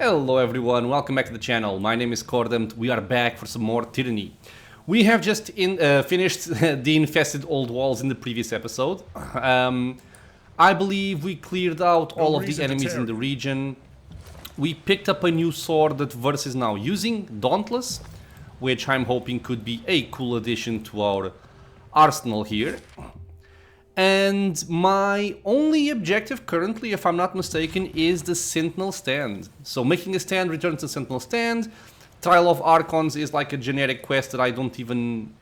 Hello everyone, welcome back to the channel. My name is Cordem. We are back for some more Tyranny. We have just finished the infested old walls in the previous episode. I believe we cleared out all of the enemies in the region. We picked up a new sword that Verse is now using, Dauntless, which I'm hoping could be a cool addition to our arsenal here. And my only objective currently, if I'm not mistaken, is the Sentinel Stand. So making a stand returns to Sentinel Stand. Trial of Archons is like a generic quest that I don't even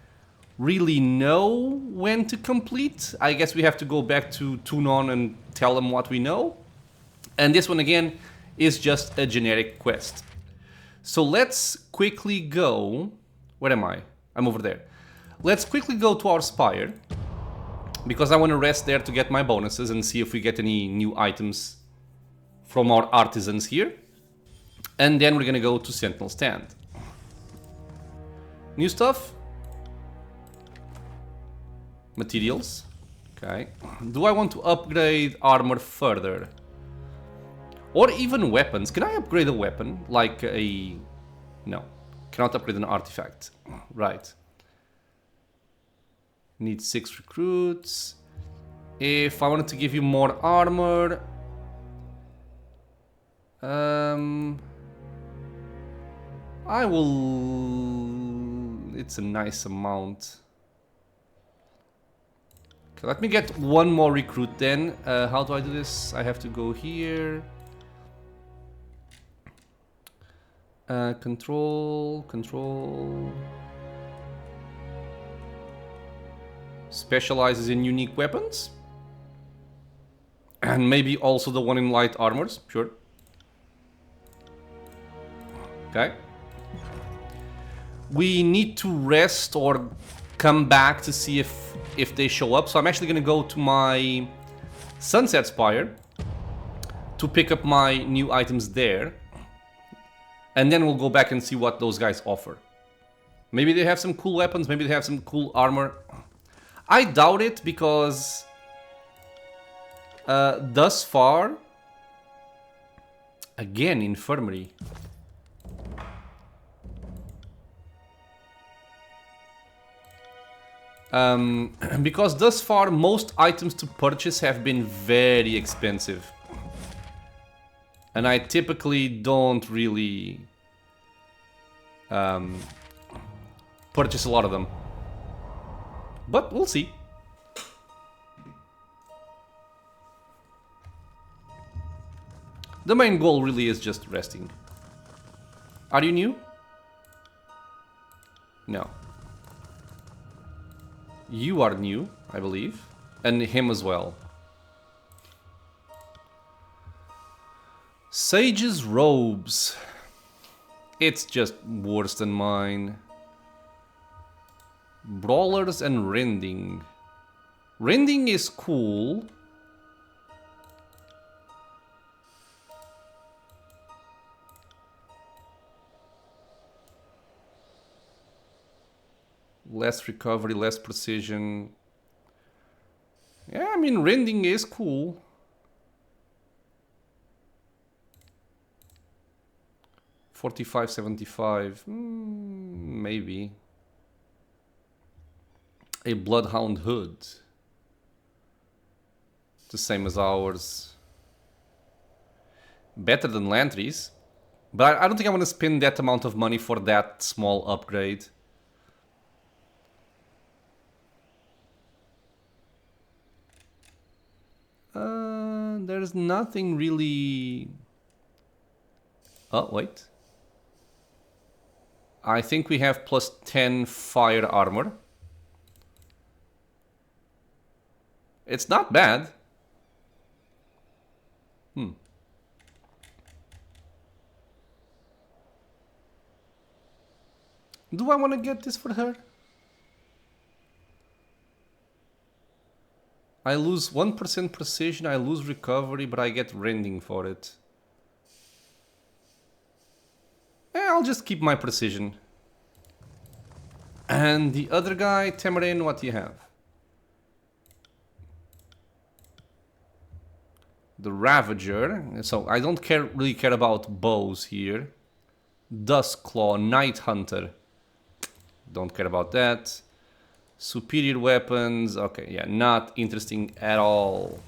really know when to complete. I guess we have to go back to Tunon and tell them what we know. And this one again is just a generic quest. So let's quickly go... Where am I? I'm over there. Let's quickly go to our Spire, because I want to rest there to get my bonuses and see if we get any new items from our artisans here. And then we're gonna go to Sentinel Stand. New stuff. Materials. Okay. Do I want to upgrade armor further? Or even weapons. Can I upgrade a weapon? Like a... No. Cannot upgrade an artifact. Right. Need 6 recruits. If I wanted to give you more armor... I will... It's a nice amount. Okay, let me get one more recruit then. How do I do this? I have to go here. Control. Specializes in unique weapons. And maybe also the one in light armors. Sure. Okay. We need to rest or come back to see if they show up. So I'm actually going to go to my Sunset Spire to pick up my new items there. And then we'll go back and see what those guys offer. Maybe they have some cool weapons. Maybe they have some cool armor. I doubt it because thus far, again, infirmary. Because thus far, most items to purchase have been very expensive. And I typically don't really purchase a lot of them. But we'll see. The main goal really is just resting. Are you new? No. You are new, I believe. And him as well. Sage's robes. It's just worse than mine. Brawlers and rending. Rending is cool. Less recovery, less precision. Yeah, I mean, rending is cool. $45, $75. Maybe. A Bloodhound hood. The same as ours. Better than Lantry's. But I don't think I want to spend that amount of money for that small upgrade. There's nothing really... Oh, wait. I think we have plus 10 fire armor. It's not bad. Do I want to get this for her? I lose 1% precision, I lose recovery, but I get rending for it. I'll just keep my precision. And the other guy, Tamarin, what do you have? The Ravager. So I don't really care about bows here. Duskclaw, Night Hunter. Don't care about that. Superior weapons. Okay, yeah, not interesting at all.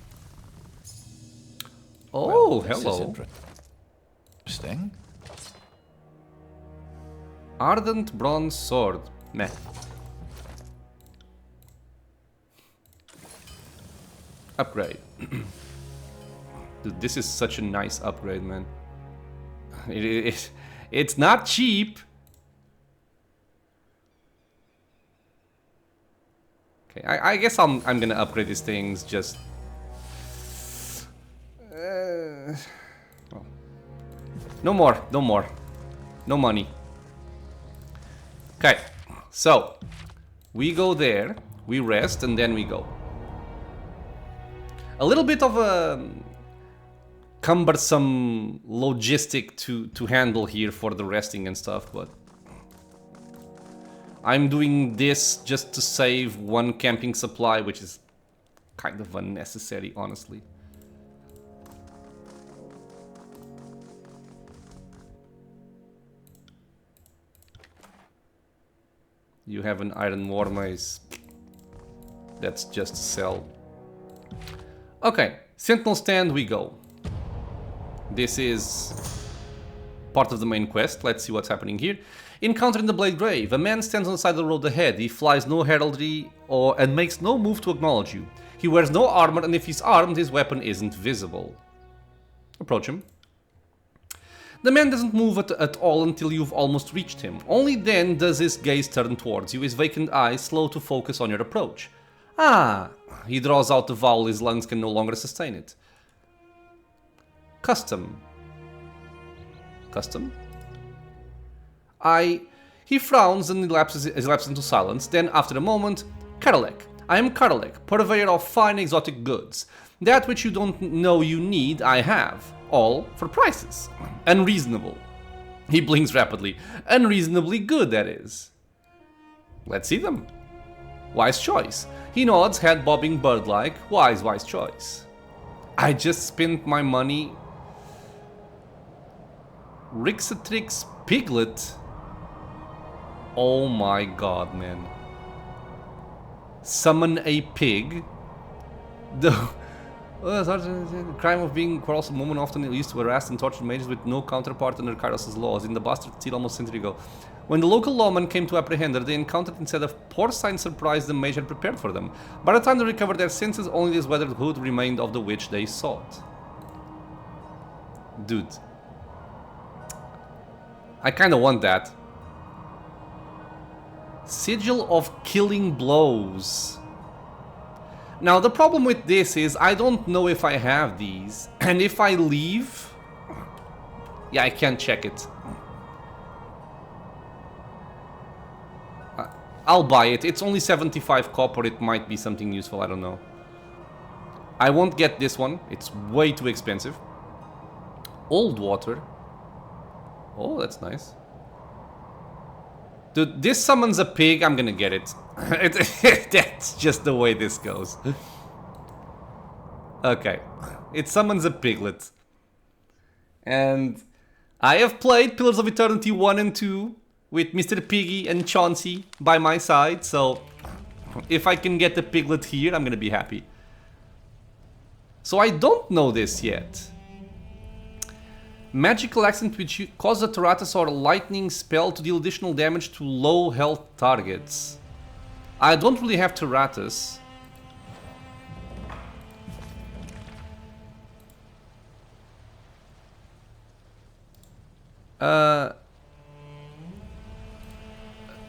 Oh, well, hello. Interesting. Ardent Bronze Sword. Meh. Upgrade. Dude, this is such a nice upgrade, man. It's not cheap. Okay, I guess I'm gonna upgrade these things just... well. No more, no more. No money. Okay, so we go there, we rest, and then we go. A little bit of a cumbersome logistic to handle here for the resting and stuff, but I'm doing this just to save one camping supply, which is kind of unnecessary, honestly. You have an iron war mace. That's just to sell. Okay, Sentinel Stand we go. This is part of the main quest. Let's see what's happening here. Encounter in the Blade Grave. A man stands on the side of the road ahead. He flies no heraldry and makes no move to acknowledge you. He wears no armor, and if he's armed, his weapon isn't visible. Approach him. The man doesn't move at all until you've almost reached him. Only then does his gaze turn towards you, his vacant eyes slow to focus on your approach. Ah! He draws out the vowel his lungs can no longer sustain it. Custom. Custom? He frowns and lapses into silence. Then, after a moment, Karalek. I am Karalek, purveyor of fine exotic goods. That which you don't know you need, I have. All for prices. Unreasonable. He blinks rapidly. Unreasonably good, that is. Let's see them. Wise choice. He nods, head bobbing bird-like. Wise choice. I just spent my money. Rixatrix Piglet. Oh my god, man. Summon a pig. The crime of being a quarrelsome woman often used to harass and torture mages with no counterpart under Kairos' laws. In the bastard seal almost a century ago. When the local lawmen came to apprehend her, they encountered instead of porcine surprise the mage had prepared for them. By the time they recovered their senses, only this weathered hood remained of the witch they sought. Dude. I kinda want that. Sigil of Killing Blows. Now the problem with this is I don't know if I have these, and if I leave, yeah, I can't check it. I'll buy it. It's only 75 copper. It might be something useful. I don't know. I won't get this one. It's way too expensive. Old water. Oh, that's nice. Dude, this summons a pig. I'm gonna get it. That's just the way this goes. Okay. It summons a piglet. And I have played Pillars of Eternity 1 and 2 with Mr. Piggy and Chauncey by my side, so if I can get the piglet here, I'm gonna be happy. So I don't know this yet. Magical accent which causes a Taratus or lightning spell to deal additional damage to low health targets. I don't really have Taratus.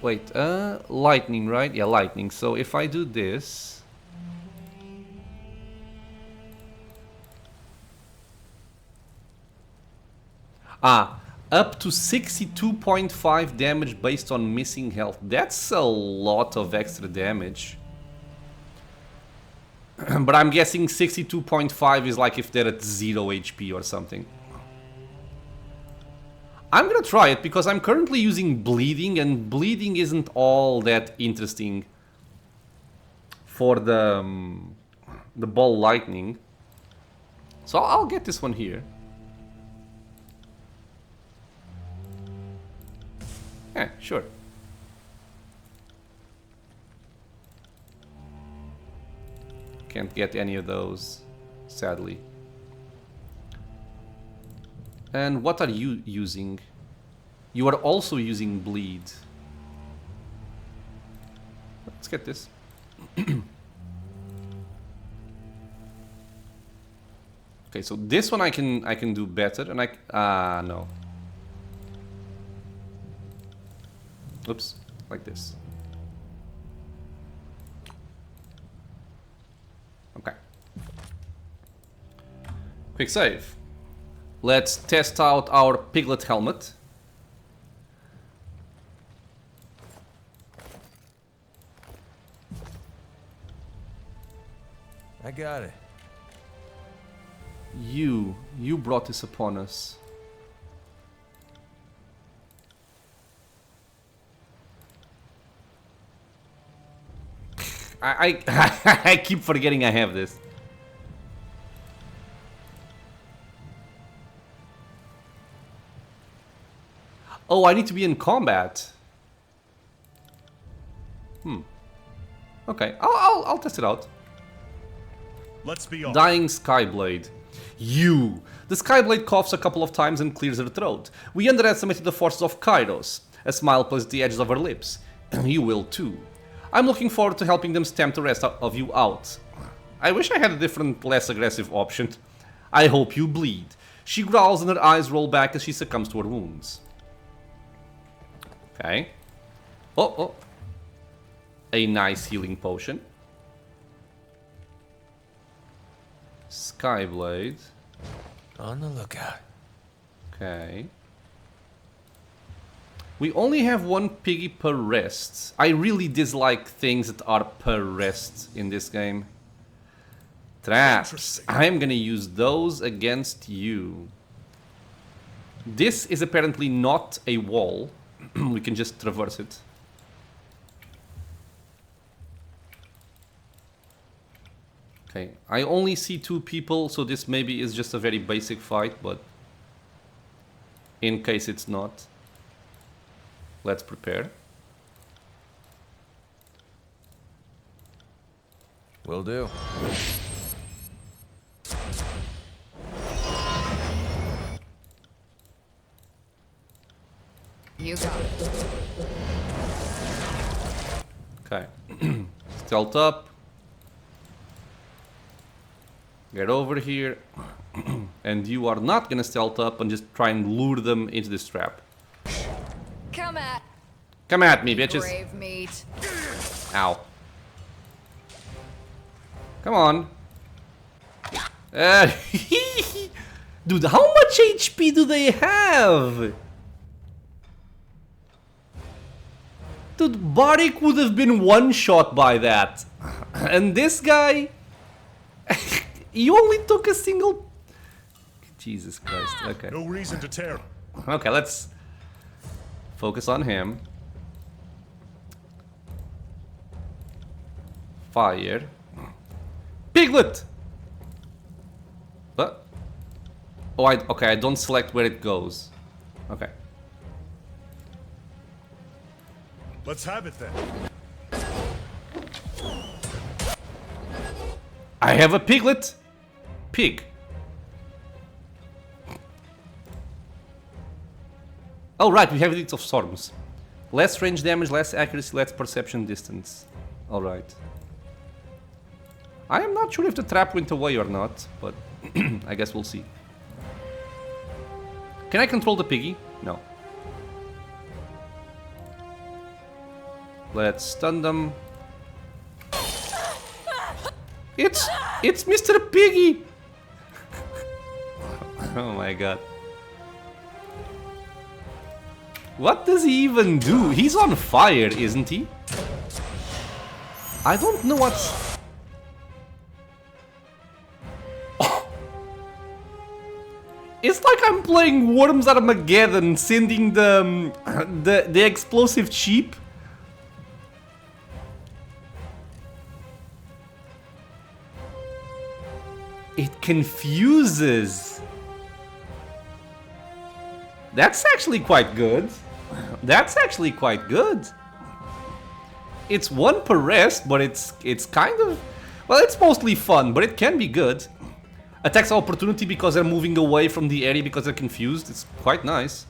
Wait, lightning, right? Yeah, lightning. So if I do this... up to 62.5 damage based on missing health. That's a lot of extra damage. But I'm guessing 62.5 is like if they're at 0 HP or something. I'm gonna try it because I'm currently using bleeding, and bleeding isn't all that interesting for the ball lightning. So I'll get this one here. Yeah, sure. Can't get any of those, sadly. And what are you using? You are also using bleed. Let's get this. Okay, so this one I can do better, and no. Oops, like this. Okay. Quick save. Let's test out our piglet helmet. I got it. You brought this upon us. I keep forgetting I have this. Oh, I need to be in combat. Okay, I'll test it out. Let's be off. Dying Skyblade. You! The Skyblade coughs a couple of times and clears her throat. We underestimated the forces of Kairos. A smile plays at the edges of her lips. You will too. I'm looking forward to helping them stamp the rest of you out. I wish I had a different, less aggressive option. I hope you bleed. She growls and her eyes roll back as she succumbs to her wounds. Okay. Oh. A nice healing potion. Skyblade. On the lookout. Okay. We only have one piggy per rest. I really dislike things that are per rest in this game. Traps. I'm gonna use those against you. This is apparently not a wall. We can just traverse it. Okay, I only see 2 people, so this maybe is just a very basic fight, but in case it's not, let's prepare. Will do. You got it. Okay, stealth up. Get over here. And you are not gonna stealth up and just try and lure them into this trap. Come Come at me, bitches. brave meat. Ow. Come on. Dude, how much HP do they have? Dude, Barik would have been one-shot by that. And this guy... He only took a single... Jesus Christ, okay. No reason to tear. Okay, let's focus on him. Fire. Piglet! What? Oh, okay, I don't select where it goes. Okay. Let's have it then. I have a piglet! Pig. Oh right, we have Edicts of Storms. Less range damage, less accuracy, less perception distance. Alright. I am not sure if the trap went away or not, but I guess we'll see. Can I control the piggy? No. Let's stun them. It's Mr. Piggy! Oh my god. What does he even do? He's on fire, isn't he? I don't know what's... Oh. It's like I'm playing Worms Armageddon, sending the explosive sheep. It confuses. That's actually quite good. That's actually quite good. It's 1 per rest, but it's kind of... Well, it's mostly fun, but it can be good. Attacks of opportunity because they're moving away from the area because they're confused. It's quite nice.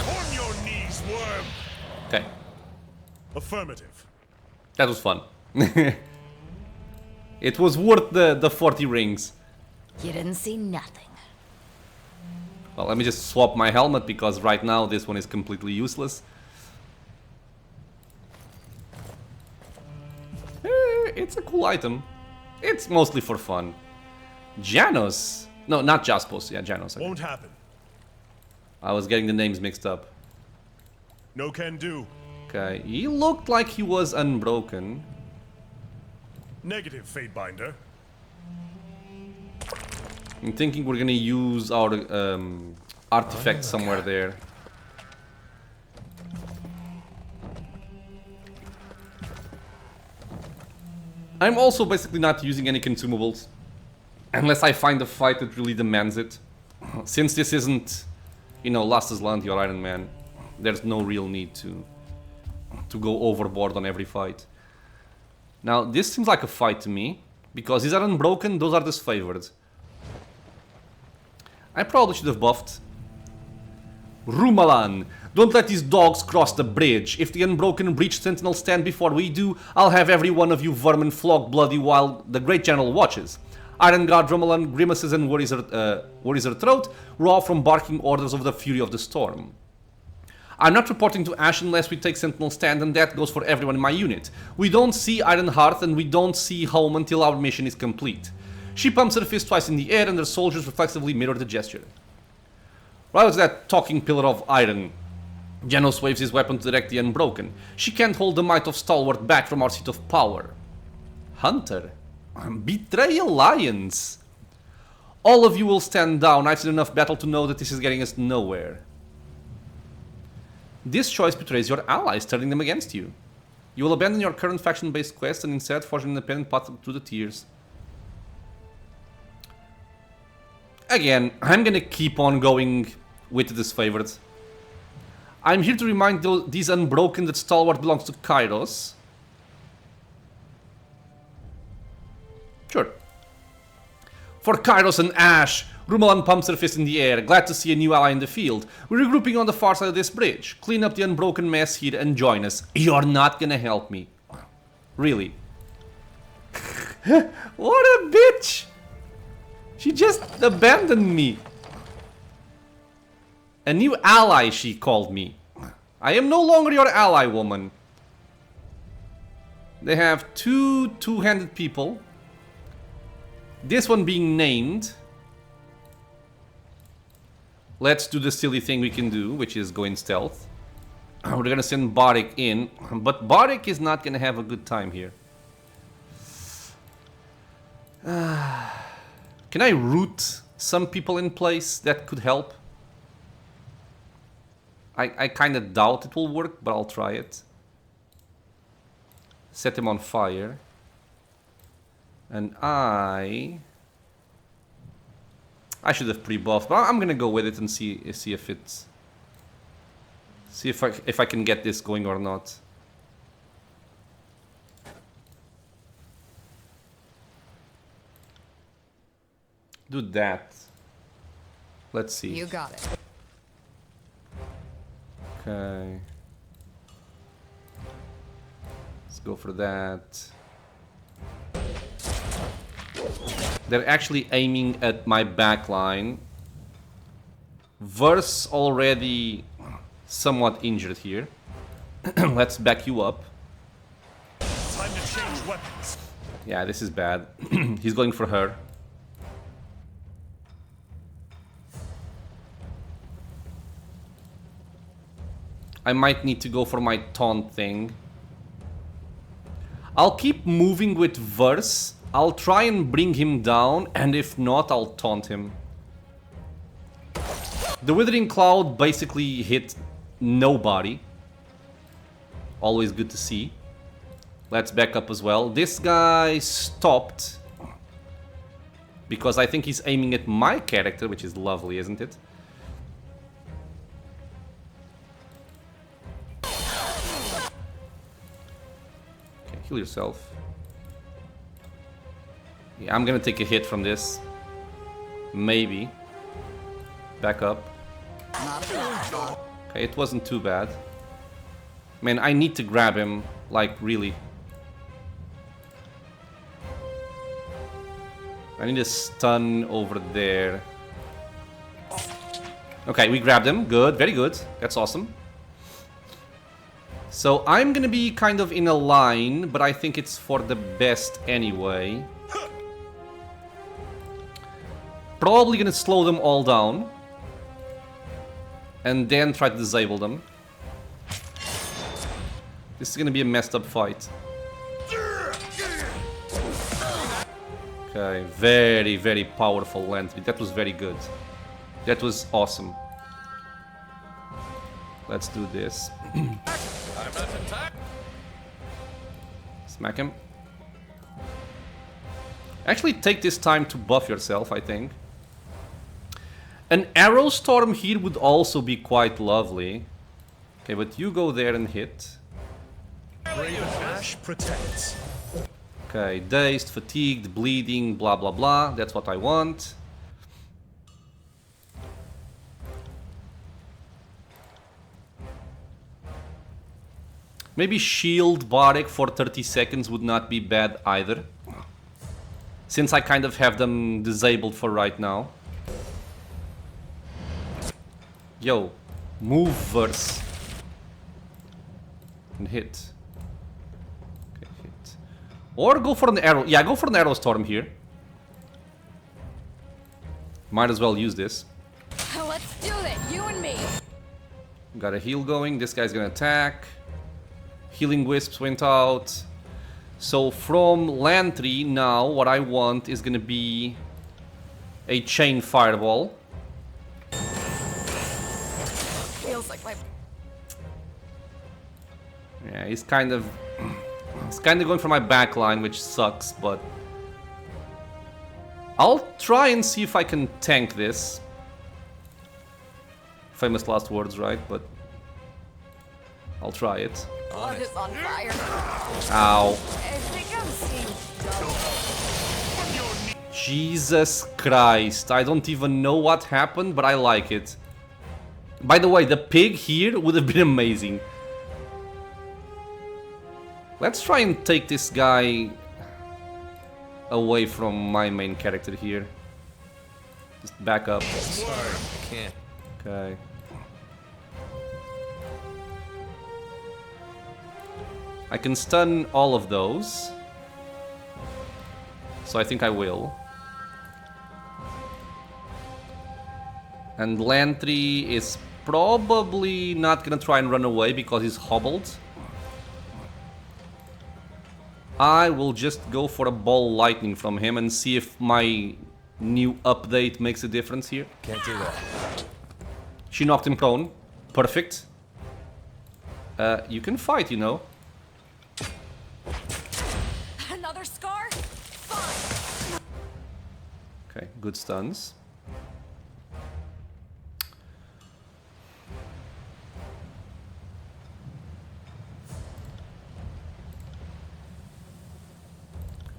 On your knees, worm. Okay, Affirmative. that was fun. It was worth the 40 rings. You didn't see nothing. Well, let me just swap my helmet because right now this one is completely useless. It's a cool item. It's mostly for fun. Janos. No, not Jaspos. Yeah, Janos. Okay. Won't happen. I was getting the names mixed up. No can do. Okay, he looked like he was unbroken. Negative, Fatebinder. I'm thinking we're gonna use our artifact somewhere there. I'm also basically not using any consumables. Unless I find a fight that really demands it. Since this isn't, you know, Last Aslanti or Iron Man, there's no real need to go overboard on every fight. Now, this seems like a fight to me, because these are unbroken, those are disfavored. I probably should have buffed. Rumalan, don't let these dogs cross the bridge. If the unbroken breach Sentinel Stand before we do, I'll have every one of you vermin flogged bloody while the Great General watches. Iron Guard Rumalan grimaces and worries her throat, raw from barking orders of the fury of the storm. I'm not reporting to Ash unless we take Sentinel Stand, and that goes for everyone in my unit. We don't see Iron Hearth and we don't see home until our mission is complete. She pumps her fist twice in the air and her soldiers reflexively mirror the gesture. Right as that talking pillar of iron, Janos waves his weapon to direct the unbroken. She can't hold the might of Stalwart back from our seat of power. Hunter. Betray Alliance. All of you will stand down. I've seen enough battle to know that this is getting us nowhere. This choice betrays your allies, turning them against you. You will abandon your current faction-based quest and instead forge an independent path through the tiers. Again, I'm gonna keep on going with the disfavored. I'm here to remind these unbroken that Stalwart belongs to Kairos. Sure. For Kairos and Ash, Rumalan pumps her fist in the air, glad to see a new ally in the field. We're regrouping on the far side of this bridge. Clean up the unbroken mess here and join us. You're not gonna help me. Really. What a bitch! She just abandoned me. A new ally, she called me. I am no longer your ally, woman. They have two-handed people. This one being named. Let's do the silly thing we can do, which is go in stealth. We're gonna send Barik in, but Barik is not gonna have a good time here. Can I root some people in place? That could help. I kind of doubt it will work, but I'll try it. Set him on fire. And I should have pre-buffed, but I'm gonna go with it and see if it's... See if I can get this going or not. Do that. Let's see. You got it. Okay. Let's go for that. They're actually aiming at my backline. Verse already somewhat injured here. Let's back you up. Time to change weapons. Yeah, this is bad. He's going for her. I might need to go for my taunt thing. I'll keep moving with Verse. I'll try and bring him down, and if not, I'll taunt him. The Withering Cloud basically hit nobody. Always good to see. Let's back up as well. This guy stopped because I think he's aiming at my character, which is lovely, isn't it? Okay, heal yourself. Yeah, I'm gonna take a hit from this. Maybe. Back up. Okay, it wasn't too bad. Man, I need to grab him, like, really. I need a stun over there. Okay, we grabbed him. Good, very good. That's awesome. So I'm gonna be kind of in a line, but I think it's for the best anyway. Probably gonna slow them all down. And then try to disable them. This is gonna be a messed up fight. Okay, very, very powerful Lantry. That was very good. That was awesome. Let's do this. Smack him. Actually, take this time to buff yourself, I think. An arrow storm here would also be quite lovely. Okay, but you go there and hit. Brave Ash protects. Okay, dazed, fatigued, bleeding, blah blah blah. That's what I want. Maybe shield Bardic for 30 seconds would not be bad either. Since I kind of have them disabled for right now. Yo, move Verse. And hit. Okay, hit. Or go for an arrow. Yeah, go for an arrow storm here. Might as well use this. Let's do it, you and me. Got a heal going. This guy's gonna attack. Healing Wisps went out. So from Lantry now, what I want is gonna be a Chain Fireball. Feels like my... Yeah, he's kind of going for my backline, which sucks, but I'll try and see if I can tank this. Famous last words, right? But I'll try it. Blood is on fire. Ow. I think I'm seeing double. Jesus Christ. I don't even know what happened, but I like it. By the way, the pig here would have been amazing. Let's try and take this guy away from my main character here. Just back up. Sorry, I can't. Okay. I can stun all of those. So I think I will. And Lantry is probably not gonna try and run away because he's hobbled. I will just go for a ball lightning from him and see if my new update makes a difference here. Can't do that. She knocked him prone. Perfect. You can fight, you know. Another scar? Fine. Okay, good stuns.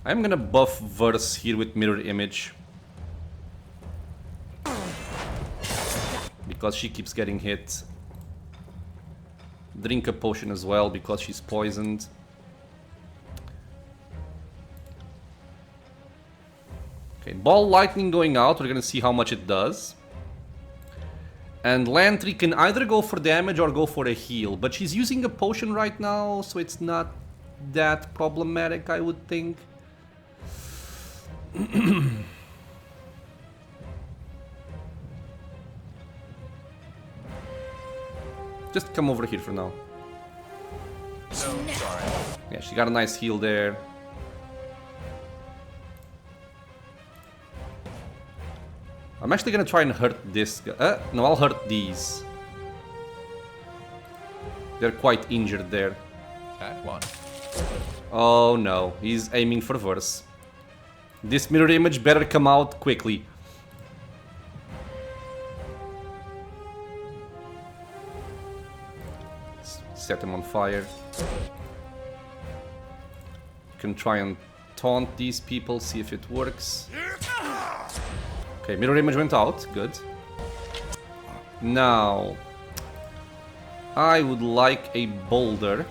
I'm gonna buff Verse here with Mirror Image. Because she keeps getting hit. Drink a potion as well because she's poisoned. Okay, Ball Lightning going out. We're gonna see how much it does. And Lantry can either go for damage or go for a heal. But she's using a potion right now, so it's not that problematic, I would think. Just come over here for now. No, sorry. Yeah, she got a nice heal there. I'm actually gonna try and hurt this guy. No, I'll hurt these. They're quite injured there. That one. Oh no, he's aiming for verse. This mirror image better come out quickly. Set him on fire. Can try and taunt these people, see if it works. Okay, mirror image went out, good. Now, I would like a boulder.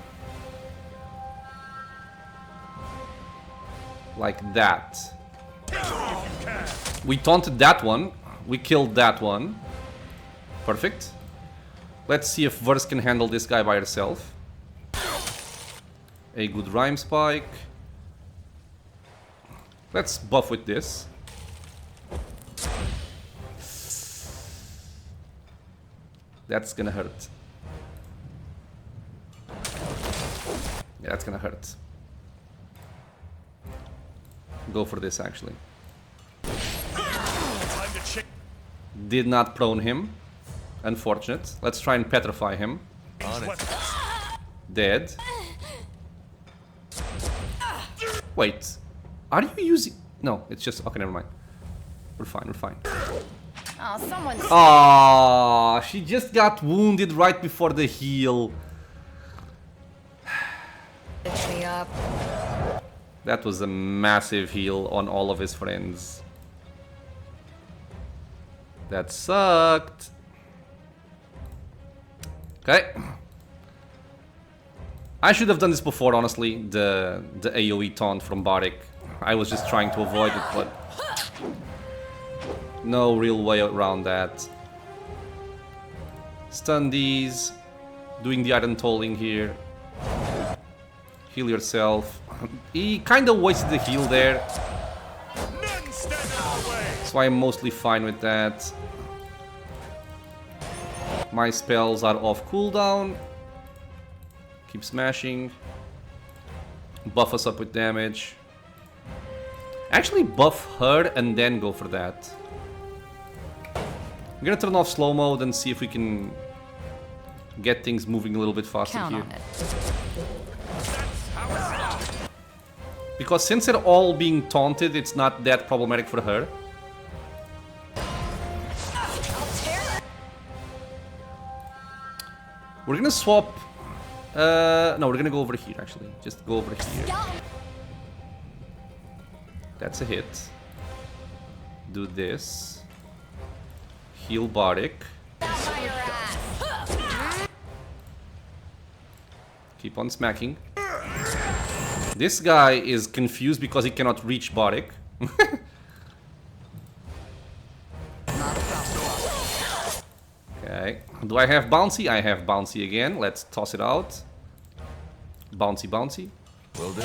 Like that. We taunted that one. We killed that one. Perfect. Let's see if Verse can handle this guy by herself. A good rhyme spike. Let's buff with this. That's gonna hurt. Yeah, that's gonna hurt. Go for this actually. Time to check. Did not prone him. Unfortunate. Let's try and petrify him. On it. Weapons. Dead. Wait. Are you using... No, it's just... Okay, never mind. We're fine, we're fine. Oh, someone's Aww, she just got wounded right before the heal. stitched me up. That was a massive heal on all of his friends. That sucked. Okay. I should have done this before, honestly. The AoE taunt from Barik. I was just trying to avoid it, but no real way around that. Stun these. Doing the iron tolling here. Heal yourself. He kind of wasted the heal there. None stand in the way. So I'm mostly fine with that. My spells are off cooldown. Keep smashing. Buff us up with damage. Actually buff her and then go for that. I'm gonna turn off slow mode and see if we can get things moving a little bit faster Count here. on it. Because since they're all being taunted, it's not that problematic for her. We're gonna swap... no, we're gonna go over here, actually. Just go over here. That's a hit. Do this. Heal Barik. Keep on smacking. This guy is confused because he cannot reach Barik. Okay. Do I have bouncy? I have bouncy again. Let's toss it out. Bouncy, bouncy. Will do.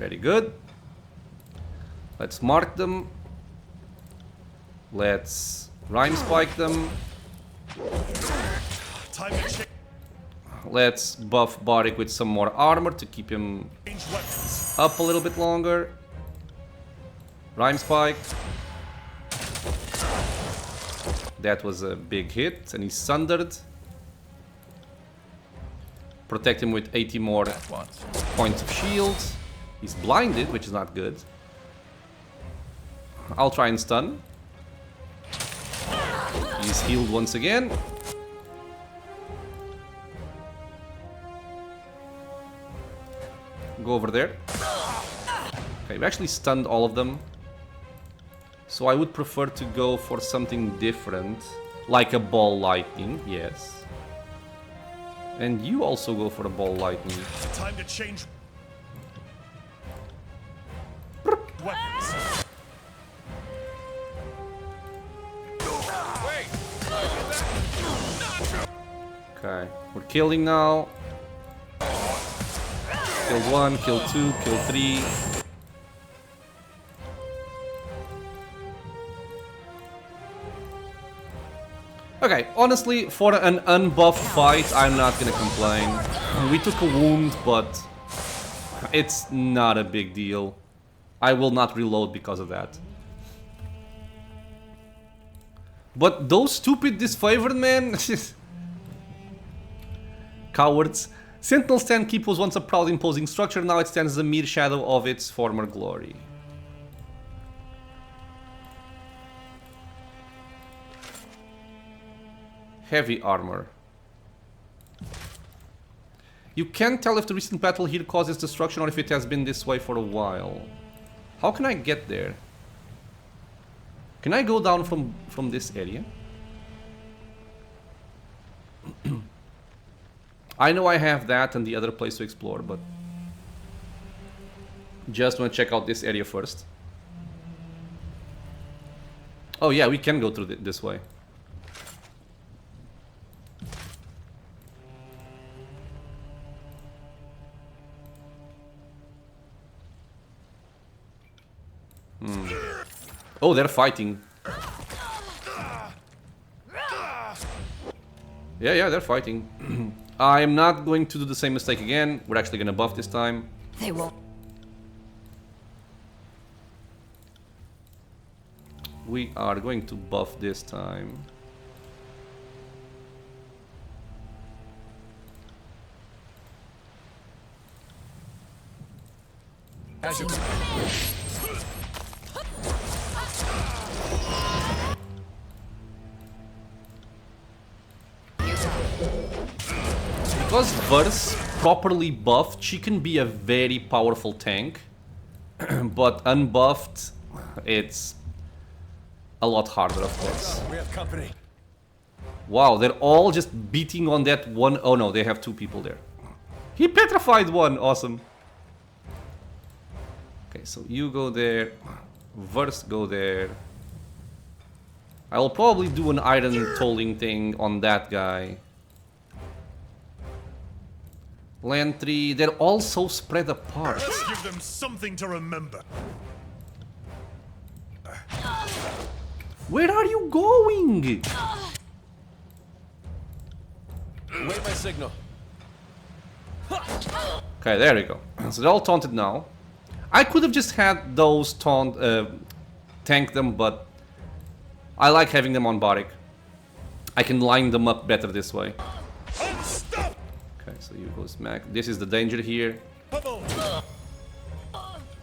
Very good. Let's mark them. Let's rhyme spike them. Time to check. Let's buff Barik with some more armor to keep him Change weapons. up a little bit longer. Rhyme spike. That was a big hit and he's sundered. Protect him with 80 more Once. points of shield. He's blinded, which is not good. I'll try and stun. He's healed once again. Go over there. Okay, we actually stunned all of them. So I would prefer to go for something different. Like a ball lightning, yes. And you also go for a ball lightning. Time to change weapons. Okay, we're killing now. Kill 1, kill 2, kill 3. Okay, honestly, for an unbuffed fight, I'm not gonna complain. We took a wound, but it's not a big deal. I will not reload because of that. But those stupid disfavored men... Cowards. Sentinel Stand Keep was once a proud imposing structure, now it stands as a mere shadow of its former glory. Heavy armor. You can't tell if the recent battle here causes destruction or if it has been this way for a while. How can I get there? Can I go down from this area? I know I have that and the other place to explore, but just want to check out this area first. Oh yeah, we can go through this way. Oh, they're fighting. Yeah, they're fighting. I'm not going to do the same mistake again. We're actually gonna buff this time. They won't. We are going to buff this time. As you Because Verse properly buffed, she can be a very powerful tank. But unbuffed, it's a lot harder, of course. We have company. Wow, they're all just beating on that one. Oh no, they have two people there. He petrified one. Awesome. Okay, so you go there. Verse go there. I will probably do an iron tolling thing on that guy. Lantry, they're all so spread apart. Let's give them something to remember. Where are you going? Wait my signal. Okay, there we go. So they're all taunted now. I could have just had those tank them, but I like having them on Barik. I can line them up better this way. Unstop! Okay, so you go smack. This is the danger here. Pummel!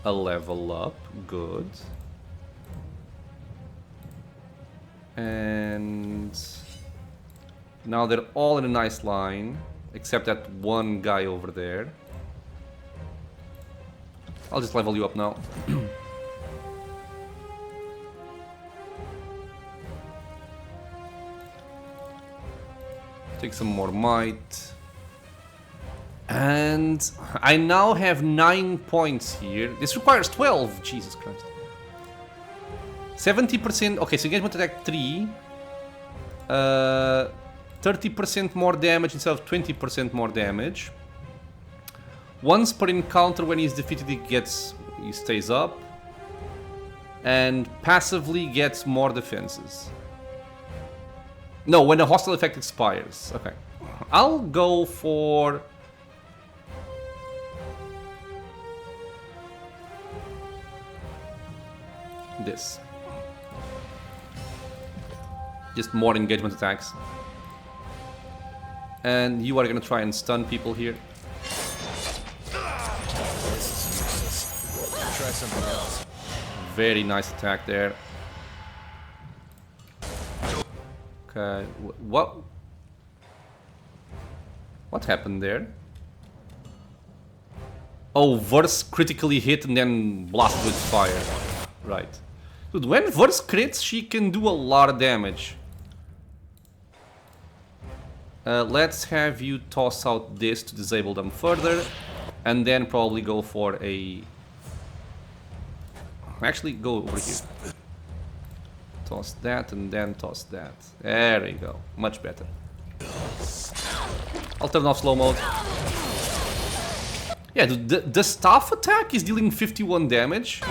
A level up, good. And now they're all in a nice line, except that one guy over there. I'll just level you up now. Take some more might. And I now have 9 points here. This requires 12. Jesus Christ. 70%. Okay, so engagement attack 3. 30% more damage instead of 20% more damage. Once per encounter, when he's defeated, he stays up. And passively gets more defenses. No, when a hostile effect expires. Okay. I'll go for... this. Just more engagement attacks. And you are gonna try and stun people here. Try something else. Very nice attack there. Okay, what happened there? Oh, Verse critically hit and then blasted with fire. Right. Dude, when Verse crits, she can do a lot of damage. Let's have you toss out this to disable them further. And then probably go for a... Actually, go over here. Toss that and then toss that. There we go. Much better. I'll turn off slow mode. Yeah, the staff attack is dealing 51 damage.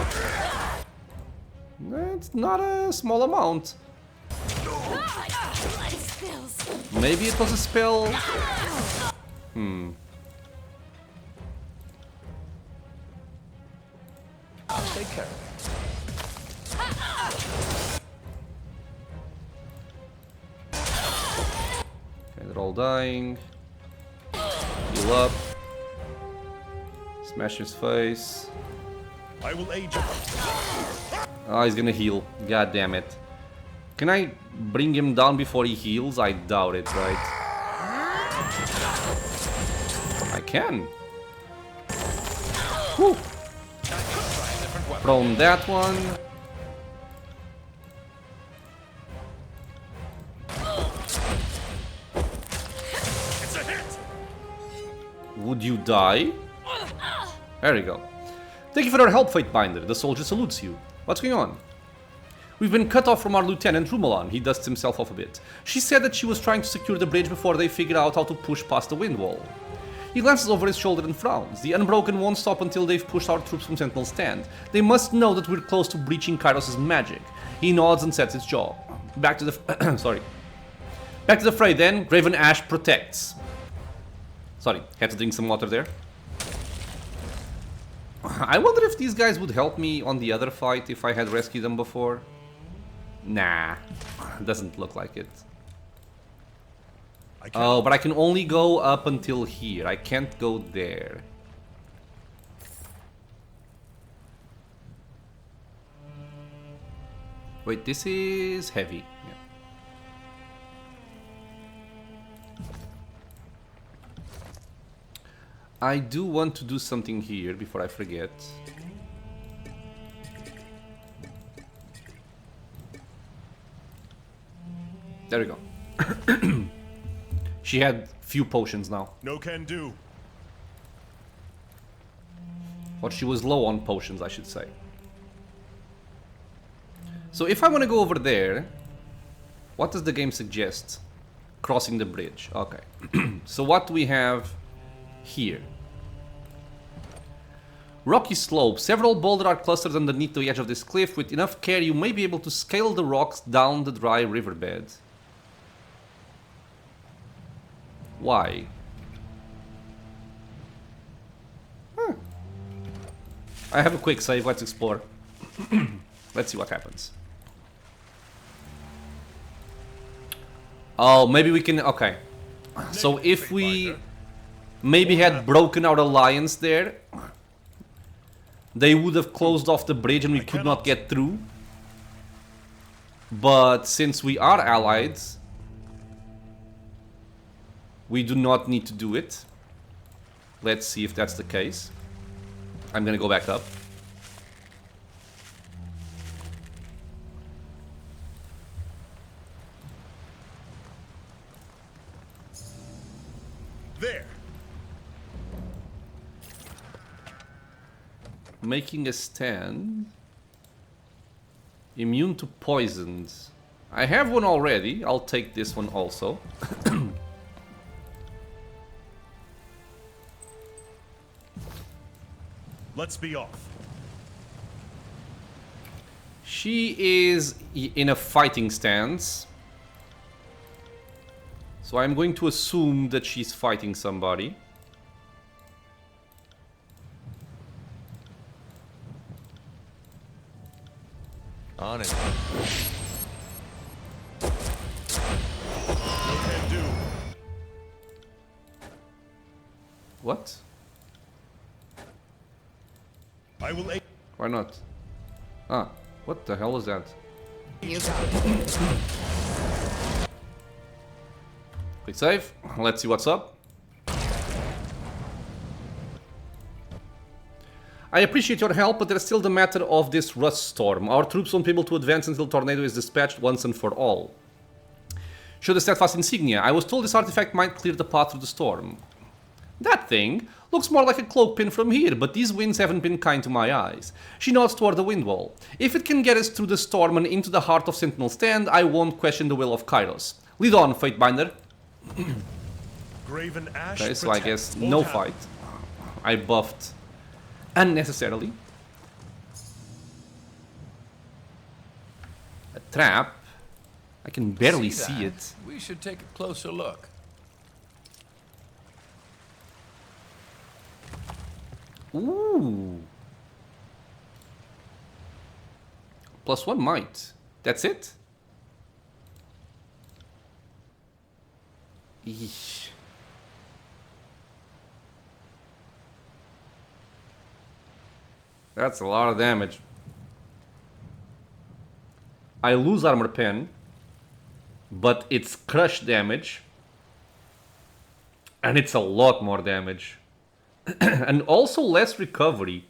It's not a small amount. Spills. Maybe it was a spell? I'll take care of Okay, they're all dying. Heal up. Smash his face. I will aid you. Oh, he's gonna heal. God damn it. Can I bring him down before he heals? I doubt it, right? I can. Whew. Prone that one. It's a hit. Would you die? There you go. Thank you for your help, Fatebinder. The soldier salutes you. What's going on? We've been cut off from our lieutenant, Rumelan. He dusts himself off a bit. She said that she was trying to secure the bridge before they figure out how to push past the wind wall. He glances over his shoulder and frowns. The Unbroken won't stop until they've pushed our troops from Sentinel Stand. They must know that we're close to breaching Kairos' magic. He nods and sets his jaw. Back to the... sorry. Back to the fray then. Graven Ash protects. Sorry, had to drink some water there. I wonder if these guys would help me on the other fight if I had rescued them before. Nah, doesn't look like it. Oh, but I can only go up until here. I can't go there. Wait, this is heavy. Yeah. I do want to do something here before I forget. There we go. She had few potions now. No can do. Or she was low on potions, I should say. So if I want to go over there, what does the game suggest? Crossing the bridge. Okay. So what do we have here? Rocky slope. Several boulders are clustered underneath the edge of this cliff. With enough care, you may be able to scale the rocks down the dry riverbed. Why? I have a quick save. Let's explore. Let's see what happens. Oh, maybe we can... Okay. So if we maybe had broken our alliance there, they would have closed off the bridge and we could not get through. But since we are allied, we do not need to do it. Let's see if that's the case. I'm gonna go back up. There. Making a stand. Immune to poisons. I have one already. I'll take this one also. Let's be off. She is in a fighting stance. So I'm going to assume that she's fighting somebody. On it. No can do. What? I will aid. Why not? Ah, what the hell is that? You got it. Quick save. Let's see what's up. I appreciate your help, but there's still the matter of this rust storm. Our troops won't be able to advance until Tornado is dispatched once and for all. Show the steadfast insignia. I was told this artifact might clear the path through the storm. That thing looks more like a cloak pin from here, but these winds haven't been kind to my eyes. She nods toward the wind wall. If it can get us through the storm and into the heart of Sentinel Stand, I won't question the will of Kairos. Lead on, Fatebinder. Graven Ash. Okay, so I guess no fight. I buffed unnecessarily. A trap. I can barely See see that? it. We should take a closer look. Ooh. +1 might. That's it? Eesh. That's a lot of damage. I lose armor pen, but it's crush damage, and it's a lot more damage. And also less recovery.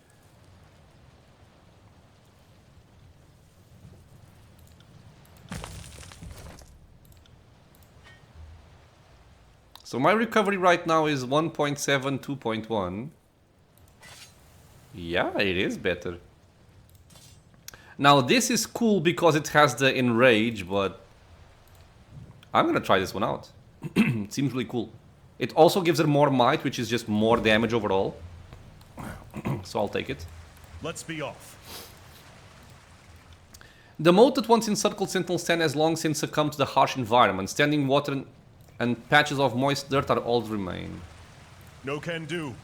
So my recovery right now is 1.7, 2.1. Yeah, it is better. Now this is cool because it has the enrage, but I'm gonna try this one out. It seems really cool. It also gives her more might, which is just more damage overall. So I'll take it. Let's be off. The moat that once encircled Sentinel Stand has long since succumbed to the harsh environment. Standing water and patches of moist dirt are all that remain. No can do.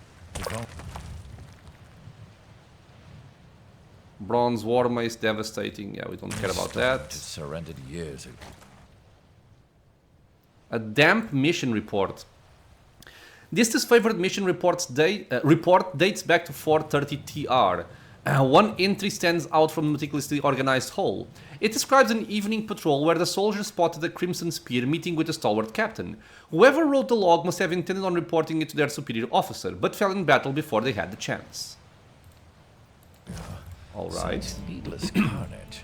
Bronze War Mace, devastating. Yeah, we don't care about that. It surrendered years ago. A damp mission report. This disfavored mission report dates back to 430 TR. One entry stands out from the meticulously organized whole. It describes an evening patrol where the soldiers spotted a Crimson Spear meeting with a stalwart captain. Whoever wrote the log must have intended on reporting it to their superior officer, but fell in battle before they had the chance. Alright. Such needless carnage.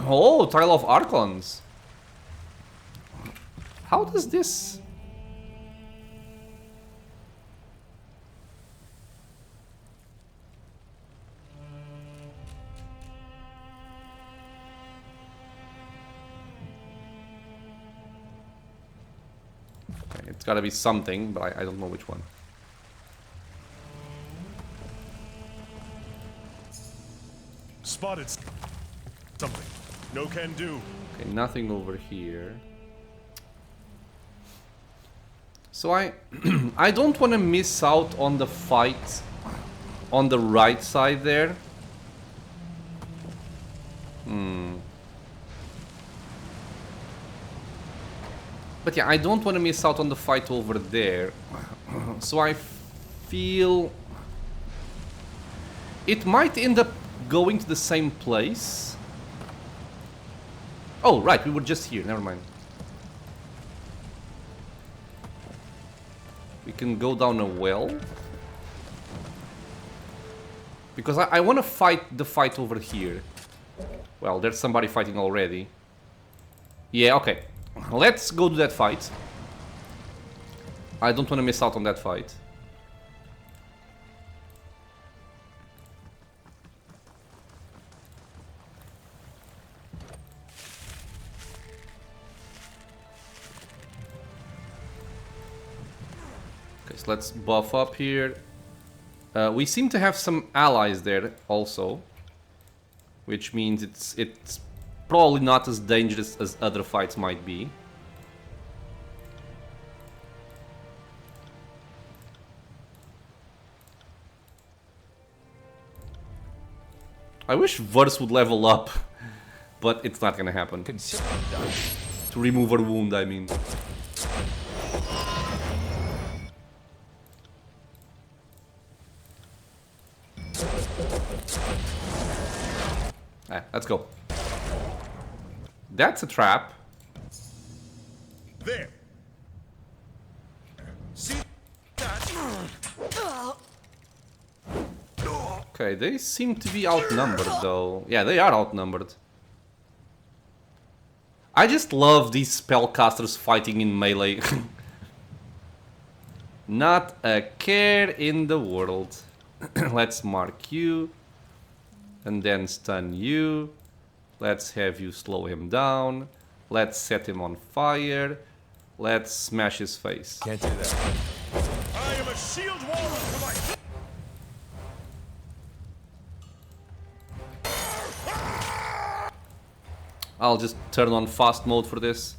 Oh, Tile of Archons. How does this... Okay, it's gotta be something, but I don't know which one. Spotted something. No can do. Okay, nothing over here. So I I don't want to miss out on the fight on the right side there. But yeah, I don't want to miss out on the fight over there. So I feel it might end up going to the same place. Oh, right, we were just here. Never mind. We can go down a well. Because I want to fight the fight over here. Well, there's somebody fighting already. Yeah, okay. Let's go to that fight. I don't want to miss out on that fight. Okay, so let's buff up here. We seem to have some allies there also, which means it's probably not as dangerous as other fights might be. I wish Verse would level up, but it's not gonna happen. Consider done. To remove her wound, I mean. Let's go. That's a trap. There. See that? Okay, they seem to be outnumbered though. Yeah, they are outnumbered. I just love these spellcasters fighting in melee. Not a care in the world. Let's mark you. And then stun you. Let's have you slow him down. Let's set him on fire. Let's smash his face. Can't do that. I am a shield wall for my... I'll just turn on fast mode for this.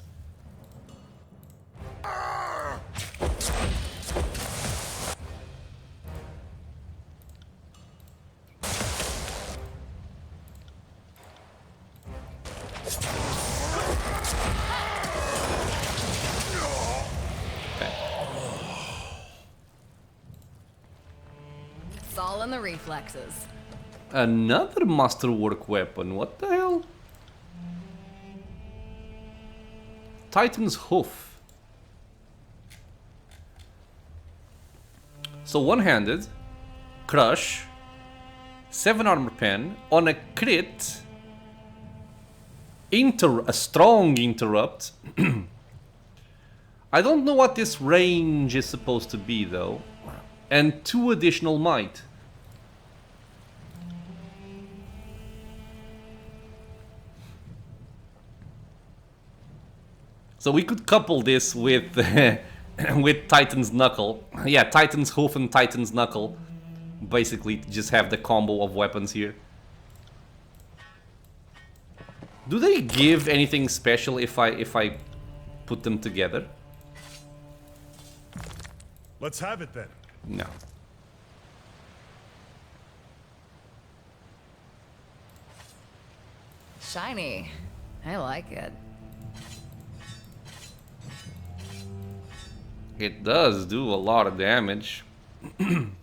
It's all in the reflexes. Another masterwork weapon, what the hell? Titan's Hoof. So one-handed, crush, 7 armor pen, on a crit, a strong interrupt. I don't know what this range is supposed to be though. And 2 additional might. So we could couple this with with Titan's Knuckle. Yeah, Titan's Hoof and Titan's Knuckle. Basically, just have the combo of weapons here. Do they give anything special if I put them together? Let's have it then. No. Shiny. I like it. It does do a lot of damage. And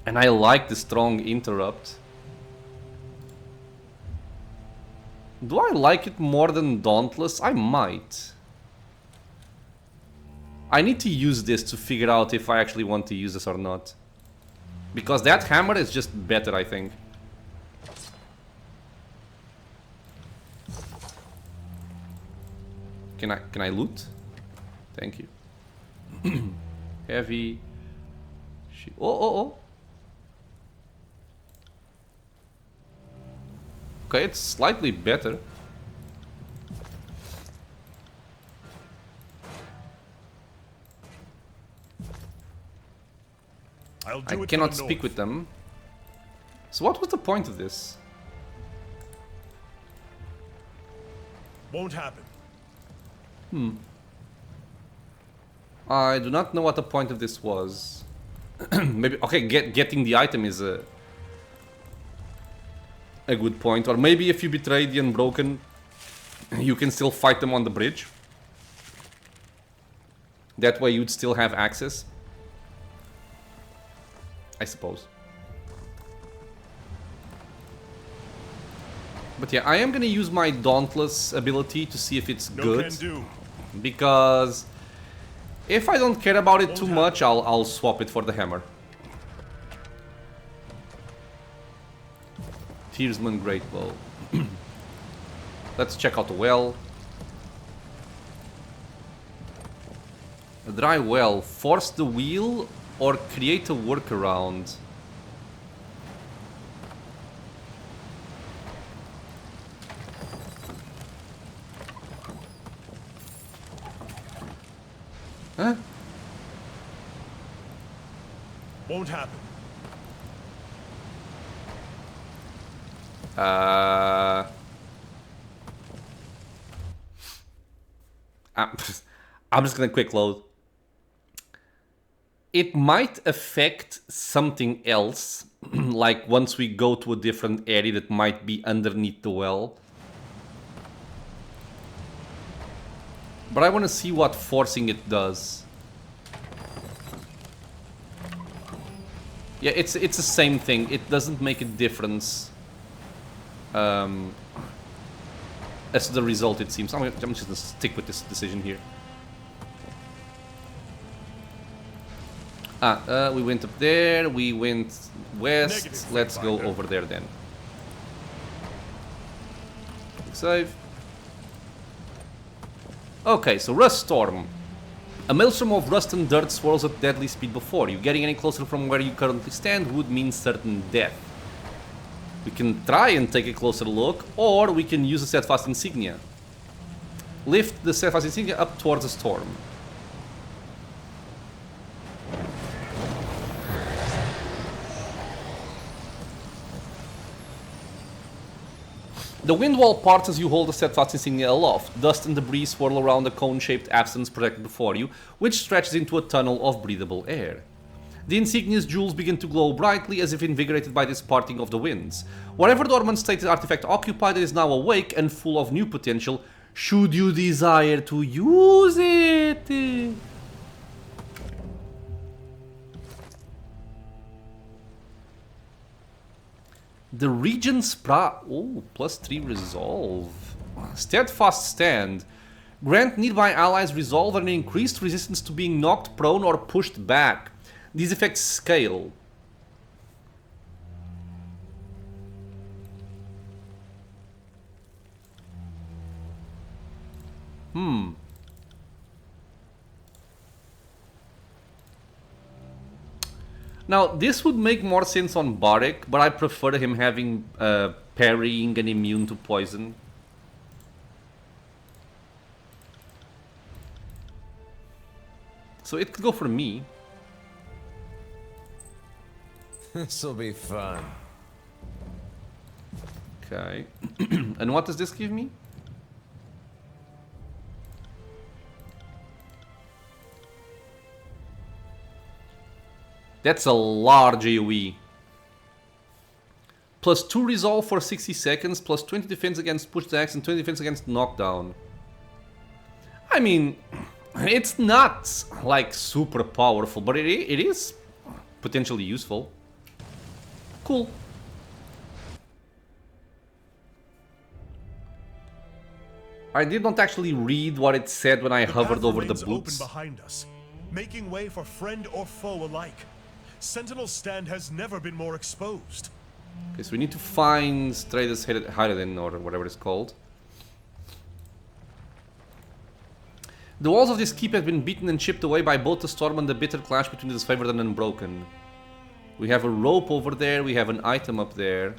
I like the strong interrupt. Do I like it more than Dauntless? I might. I need to use this to figure out if I actually want to use this or not. Because that hammer is just better, I think. Can I loot? Thank you. Heavy. Oh. Okay, it's slightly better. I'll do I it for cannot the speak North. with them. So what was the point of this? Won't happen. I do not know what the point of this was. Maybe okay, getting the item is a good point, or maybe if you betray the Unbroken, you can still fight them on the bridge. That way you'd still have access, I suppose. But yeah, I am gonna use my Dauntless ability to see if it's No good. can do. Because if I don't care about it too much, I'll swap it for the hammer. Tearsman Great Bow. Let's check out the well. A dry well. Force the wheel or create a workaround. Huh? Won't happen. I'm just gonna quick load. It might affect something else, like once we go to a different area that might be underneath the well. But I want to see what forcing it does. Yeah, it's the same thing. It doesn't make a difference as to the result, it seems. I'm just gonna stick with this decision here. We went up there. We went west. Negative, Let's go Finder. over there then. Save. Okay, so Rust Storm. A maelstrom of rust and dirt swirls at deadly speed before you. Getting any closer from where you currently stand would mean certain death. We can try and take a closer look, or we can use the Steadfast Insignia. Lift the Steadfast Insignia up towards the storm. The wind wall parts as you hold the steadfast insignia aloft. Dust and debris swirl around the cone-shaped absence projected before you, which stretches into a tunnel of breathable air. The insignia's jewels begin to glow brightly as if invigorated by this parting of the winds. Whatever dormant state the artifact occupied, it is now awake and full of new potential, should you desire to use it. The Regent's +3 resolve. Steadfast Stand. Grant nearby allies resolve and increased resistance to being knocked prone or pushed back. These effects scale. Now, this would make more sense on Barik, but I prefer him having parrying and immune to poison. So it could go for me. This'll be fun. Okay. And what does this give me? That's a large AoE. +2 resolve for 60 seconds, +20 defense against push attacks, and 20 defense against knockdown. I mean, it's not like super powerful, but it is potentially useful. Cool. I did not actually read what it said when I hovered over the boots. Open behind us, making way for friend or foe alike. Sentinel Stand has never been more exposed. Okay, so we need to find Stratus Hyrodin, or whatever it's called. The walls of this keep have been beaten and chipped away by both the storm and the bitter clash between the disfavored and unbroken. We have a rope over there, we have an item up there.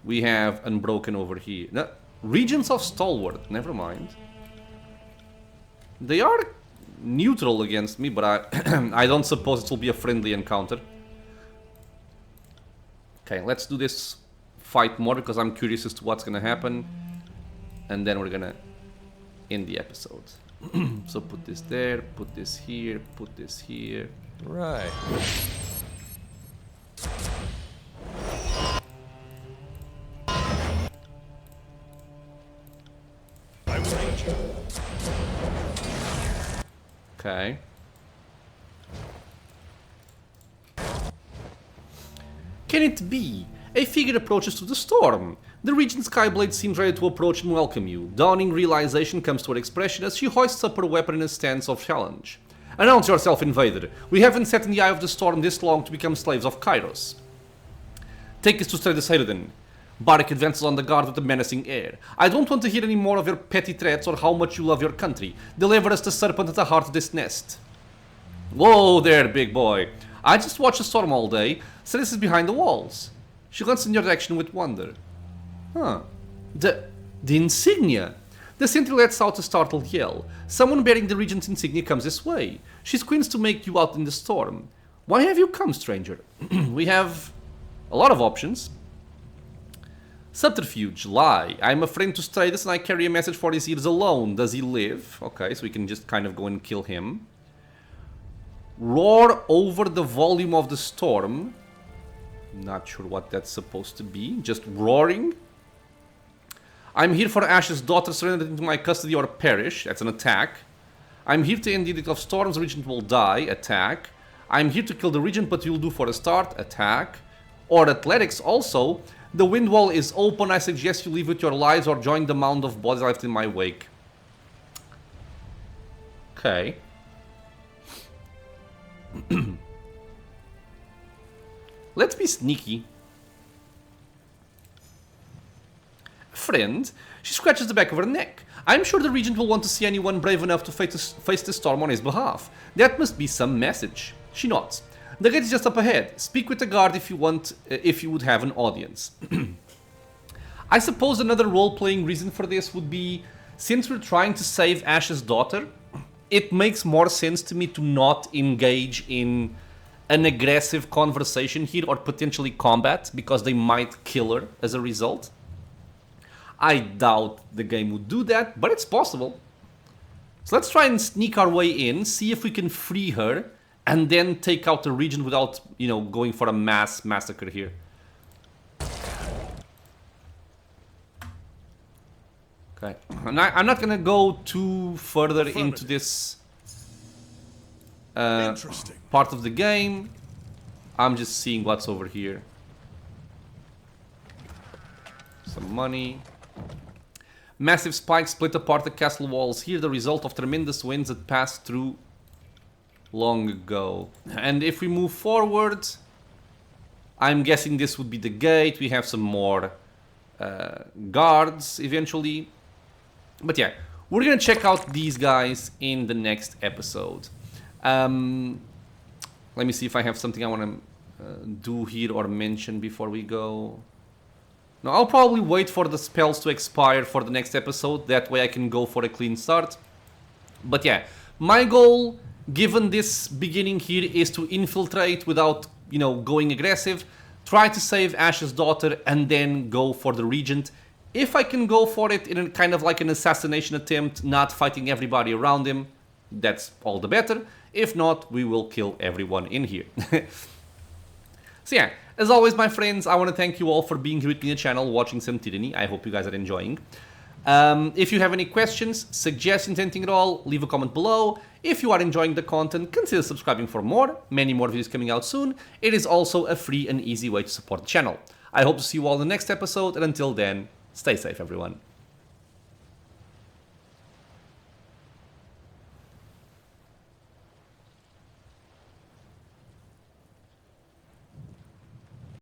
We have unbroken over here. No, Regions of Stalwart, never mind. They are neutral against me, but I don't suppose it will be a friendly encounter. Okay, let's do this fight more because I'm curious as to what's gonna happen. And then we're gonna end the episode. So put this there, put this here, put this here. Right. I will aid you. Okay. Can it be? A figure approaches to the storm. The Regent Skyblade seems ready to approach and welcome you. Dawning realization comes to her expression as she hoists up her weapon in a stance of challenge. Announce yourself, invader. We haven't sat in the eye of the storm this long to become slaves of Kairos. Take us to Stratus Hyrodin. Barik advances on the guard with a menacing air. I don't want to hear any more of your petty threats or how much you love your country. Deliver us the serpent at the heart of this nest. Whoa there, big boy. I just watched the storm all day. Stratus is behind the walls. She glanced in your direction with wonder. Huh. The insignia. The Sentinel lets out a startled yell. Someone bearing the Regent's insignia comes this way. She squints to make you out in the storm. Why have you come, stranger? We have a lot of options. Subterfuge, lie. I'm a friend to Stratus and I carry a message for his ears alone. Does he live? Okay, so we can just kind of go and kill him. Roar over the volume of the storm. Not sure what that's supposed to be. Just roaring. I'm here for Ash's daughter, surrendered into my custody or perish. That's an attack. I'm here to end the edict of storms. The Regent will die. Attack. I'm here to kill the Regent, but you'll do for a start. Attack. Or athletics also. The wind wall is open. I suggest you leave with your lives or join the mound of bodies left in my wake. Okay. Let's be sneaky. Friend, she scratches the back of her neck. I'm sure the Regent will want to see anyone brave enough to face the storm on his behalf. That must be some message. She nods. The gate is just up ahead. Speak with the guard if you want, if you would have an audience. I suppose another role-playing reason for this would be, since we're trying to save Ash's daughter, it makes more sense to me to not engage in an aggressive conversation here or potentially combat because they might kill her as a result. I doubt the game would do that, but it's possible. So let's try and sneak our way in, see if we can free her, and then take out the region without, you know, going for a mass massacre here. Okay, I'm not gonna go too further into this Interesting. part of the game. I'm just seeing what's over here. Some money. Massive spikes split apart the castle walls here, the result of tremendous winds that passed through long ago. And if we move forward, I'm guessing this would be the gate. We have some more guards eventually. But yeah, we're gonna check out these guys in the next episode. Let me see if I have something I want to do here or mention before we go. No, I'll probably wait for the spells to expire for the next episode. That way I can go for a clean start. But yeah, my goal, given this beginning here, is to infiltrate without, you know, going aggressive. Try to save Ash's daughter and then go for the Regent. If I can go for it in a kind of like an assassination attempt, not fighting everybody around him, that's all the better. If not, we will kill everyone in here. So yeah, as always, my friends, I want to thank you all for being here with me on the channel, watching some Tyranny. I hope you guys are enjoying. If you have any questions, suggestions, anything at all, leave a comment below. If you are enjoying the content, consider subscribing for more. Many more videos coming out soon. It is also a free and easy way to support the channel. I hope to see you all in the next episode, and until then, stay safe, everyone.